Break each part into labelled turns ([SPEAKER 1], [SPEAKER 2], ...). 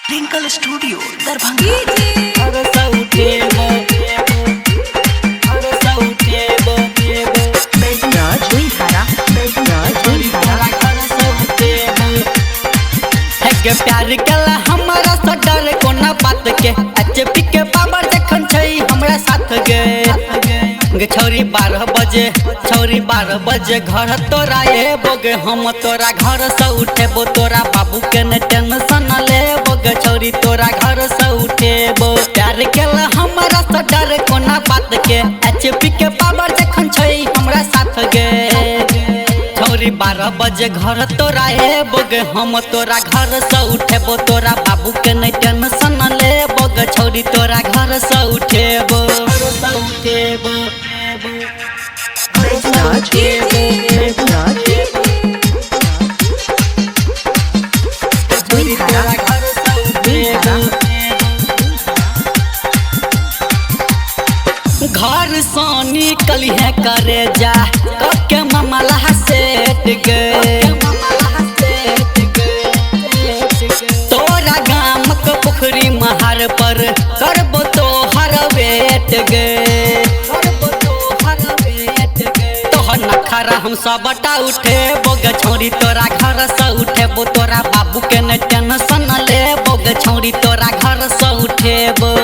[SPEAKER 1] Rinkal studio Darbhanga.
[SPEAKER 2] प्यार कला हमारा सडर कोना बात के एचपी के पावर जखन छै हमरा साथ गे छौरी 12 बजे घर तोरा एबो गे हम तोरा घर से उठेबो तोरा बाबू के न टेंशन लेबो गे छौरी तोरा घर से उठेबो। प्यार कला हमारा सडर कोना बात के एचपी के पावर जखन छै हमरा साथ गे छौरी 12 बजे घर तोरा एबो गे हम तोरा घर से उठेबो तोरा बाबू के न टेंशन लेबो गे छौरी तोरा घर से उठेबो। घर से निकली है करे जा के मामला सेट गे तोरा गाम के पोखरी महार पर करबो तो हर वेट गे तोहर नखरा हम सब बटा उठेबो गे छौरी तोरा घर से उठेबो तोरा बाबू के न टेंशन लेबो गे छौरी तोरा घर से उठेबो।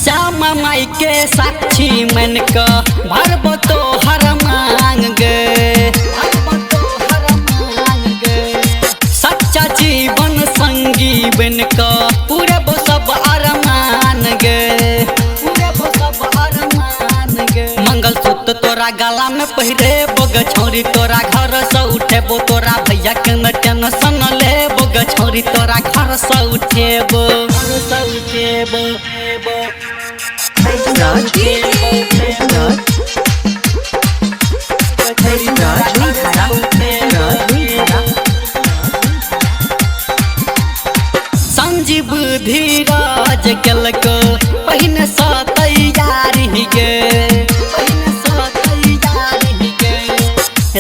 [SPEAKER 2] श्यामा माई के साक्षी मन का भरबो तो हर मांग गे सच्चा जीवन संगी बन का पूरे वो सब अरमान गे मंगलसूत्र तोरा गला में पहिरे बोग छौरी तोरा घर से उठेबो तोरा भैया के न टेंशन लेबो गे छौरी तोरा घर से उठेबो। संजीव धीरज केलको पहिने से तैयारी गे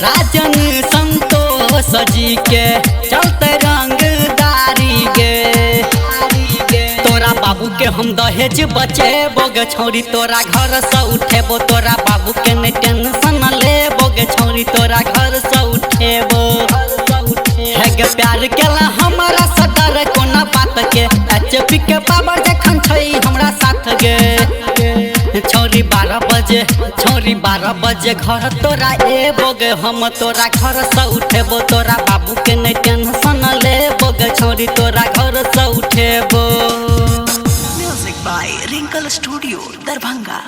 [SPEAKER 2] राजन संतोष जी के चलते रंगदारी गे तोरा बाबू के हम दहेज बचेबो गे छौरी तोरा घर से उठेबो तोरा बाबू के न टेंशन लेबो गे छौरी तोरा घर से उठेबो। है गे प्यार केला हमारा सदर कोना बात के एचपी के पावर जखन छै हमरा साथ गे छौरी 12 बजे घर तोरा एबो गे हम तोरा घर से उठेबो तोरा बाबू के न टेंशन लेबो गे छौरी तोरा घर से उठेबो।
[SPEAKER 1] Music by Rinkal studio Darbhanga.